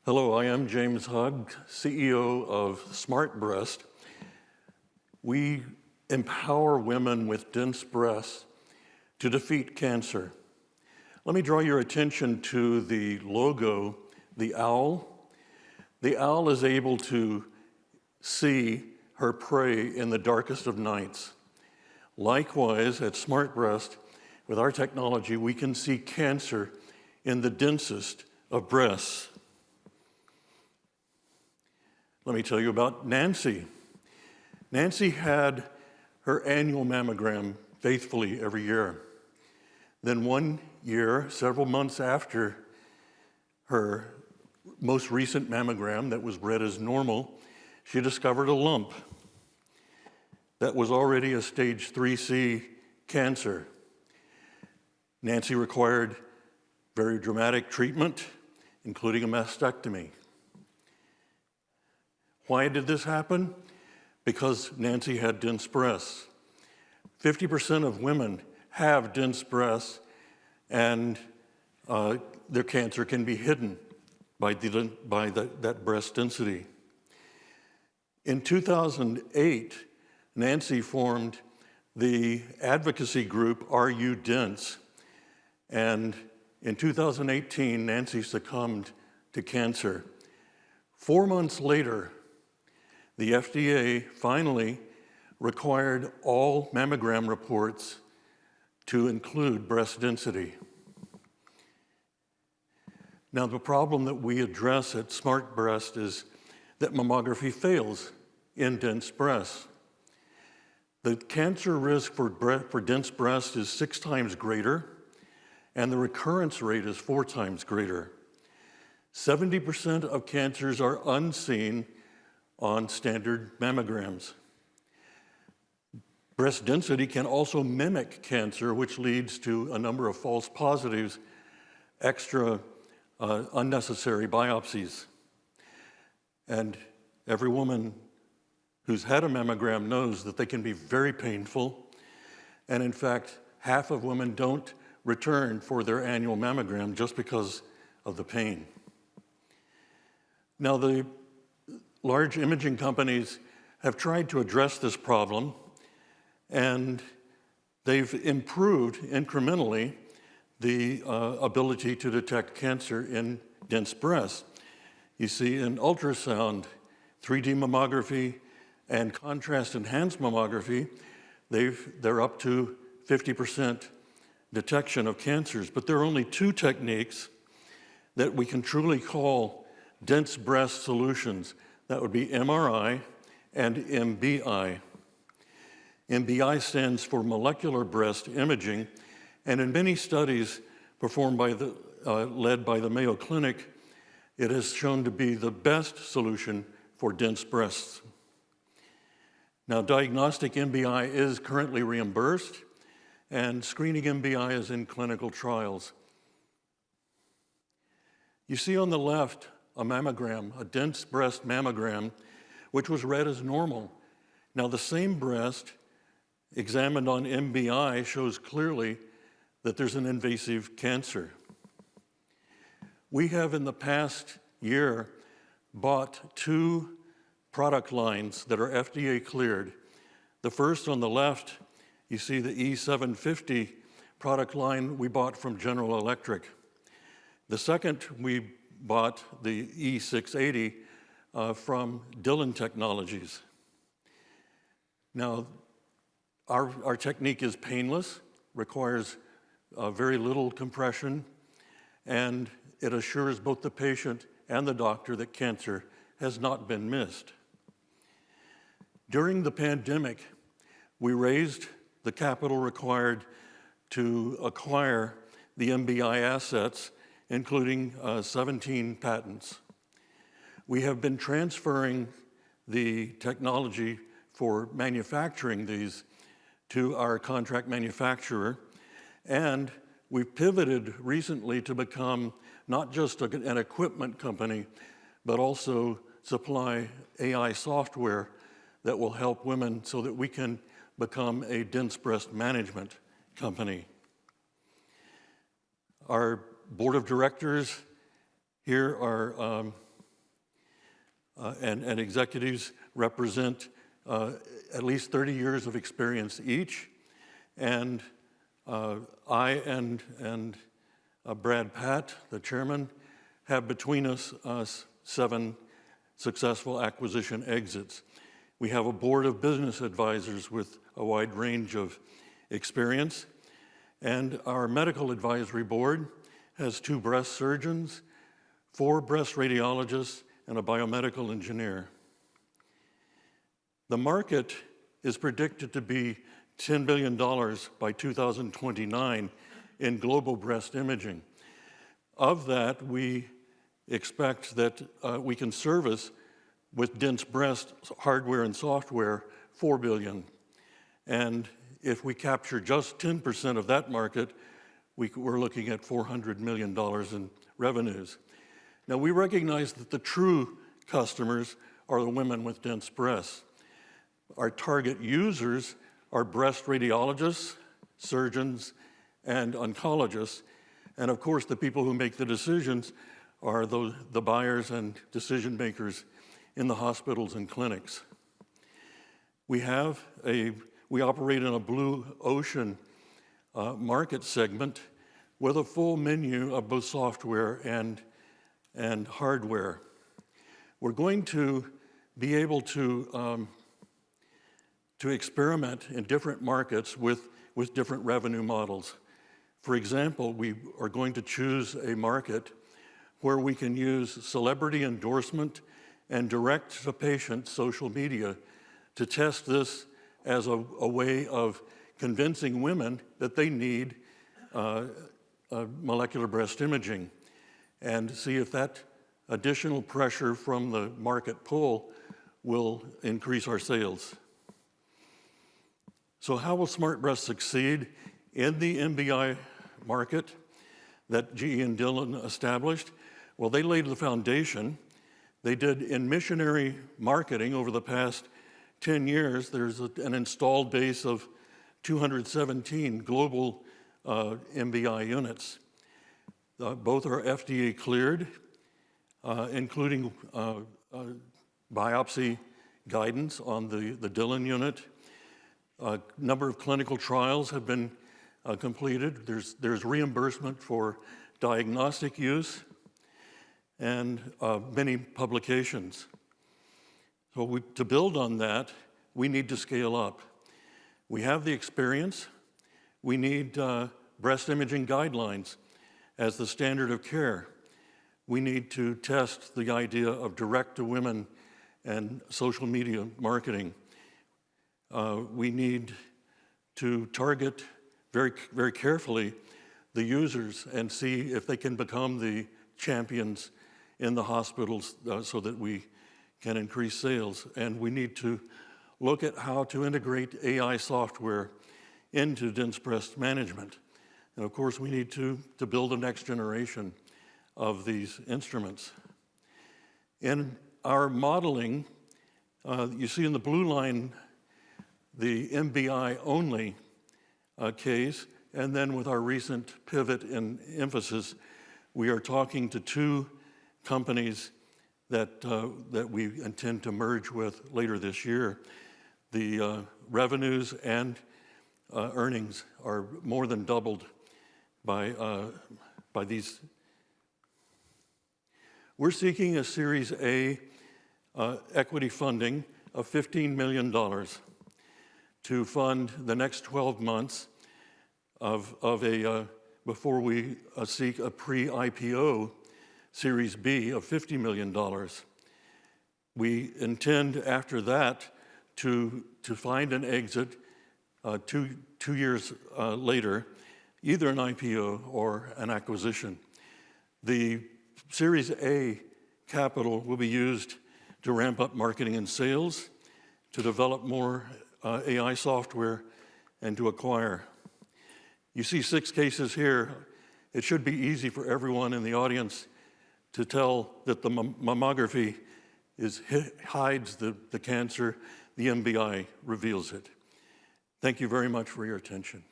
Hello, I am James Hugg, CEO of SmartBreast. We empower women with dense breasts to defeat cancer. Let me draw your attention to the logo, the owl. The owl is able to see her prey in the darkest of nights. Likewise, at SmartBreast, with our technology, we can see cancer in the densest of breasts. Let me tell you about Nancy. Nancy had her annual mammogram faithfully every year. Then one year, several months after her most recent mammogram that was read as normal, she discovered a lump that was already a stage 3C cancer. Nancy required very dramatic treatment, including a mastectomy. Why did this happen? Because Nancy had dense breasts. 50% of women have dense breasts, and their cancer can be hidden by that breast density. In 2008, Nancy formed the advocacy group, Are You Dense? And in 2018, Nancy succumbed to cancer. 4 months later, the FDA finally required all mammogram reports to include breast density. Now, the problem that we address at SmartBreast is that mammography fails in dense breasts. The cancer risk for dense breast is 6 times greater, and the recurrence rate is 4 times greater. 70% of cancers are unseen on standard mammograms. Breast density can also mimic cancer, which leads to a number of false positives, extra unnecessary biopsies. And every woman who's had a mammogram knows that they can be very painful. And in fact, half of women don't return for their annual mammogram just because of the pain. Now, the large imaging companies have tried to address this problem, and they've improved incrementally the ability to detect cancer in dense breasts. You see, in ultrasound, 3D mammography, and contrast-enhanced mammography, they're up to 50% detection of cancers. But there are only 2 techniques that we can truly call dense breast solutions. That would be MRI and MBI. MBI stands for molecular breast imaging, and in many studies performed led by the Mayo Clinic, it has shown to be the best solution for dense breasts. Now, diagnostic MBI is currently reimbursed, and screening MBI is in clinical trials. You see on the left a mammogram, a dense breast mammogram, which was read as normal. Now, the same breast examined on MBI shows clearly that there's an invasive cancer. We have in the past year bought 2 product lines that are FDA cleared. The first on the left, you see the E750 product line we bought from General Electric. The second, we bought the E680 from Dillon Technologies. Now, our technique is painless, requires very little compression, and it assures both the patient and the doctor that cancer has not been missed. During the pandemic, we raised the capital required to acquire the MBI assets, including 17 patents. We have been transferring the technology for manufacturing these to our contract manufacturer, and we've pivoted recently to become not just an equipment company, but also supply AI software that will help women so that we can become a dense breast management company. Our board of directors here are and executives represent at least 30 years of experience each. And I and Brad Patt, the chairman, have between us 7 successful acquisition exits. We have a board of business advisors with a wide range of experience. And our medical advisory board has 2 breast surgeons, 4 breast radiologists, and a biomedical engineer. The market is predicted to be $10 billion by 2029 in global breast imaging. Of that, we expect that we can service with dense breast hardware and software $4 billion. And if we capture just 10% of that market, we're looking at $400 million in revenues. Now, we recognize that the true customers are the women with dense breasts. Our target users are breast radiologists, surgeons, and oncologists. And of course, the people who make the decisions are the buyers and decision makers in the hospitals and clinics. We operate in a blue ocean market segment with a full menu of both software and hardware. We're going to be able to experiment in different markets with different revenue models. For example, we are going to choose a market where we can use celebrity endorsement and direct-to-patient social media to test this as a way of convincing women that they need molecular breast imaging, and see if that additional pressure from the market pull will increase our sales. So how will SmartBreast succeed in the MBI market that GE and Dillon established? Well, they laid the foundation. They did in missionary marketing over the past 10 years. There's an installed base of 217 global MBI units. Both are FDA cleared, including biopsy guidance on the Dillon unit. A number of clinical trials have been completed. There's reimbursement for diagnostic use and many publications. So to build on that, we need to scale up. We have the experience. We need breast imaging guidelines as the standard of care. We need to test the idea of direct-to-women and social media marketing. We need to target very, very carefully the users and see if they can become the champions in the hospitals so that we can increase sales. And we need to look at how to integrate AI software into dense breast management. And of course, we need to build a next generation of these instruments. In our modeling, you see in the blue line the MBI only case, and then with our recent pivot in emphasis, we are talking to 2 companies that we intend to merge with later this year. The revenues and earnings are more than doubled by these. We're seeking a Series A equity funding of $15 million to fund the next 12 months before we seek a pre-IPO Series B of $50 million. We intend after that to find an exit 2 years later, either an IPO or an acquisition. The Series A capital will be used to ramp up marketing and sales, to develop more AI software, and to acquire. You see 6 cases here. It should be easy for everyone in the audience to tell that the mammography hides the cancer, the MBI reveals it. Thank you very much for your attention.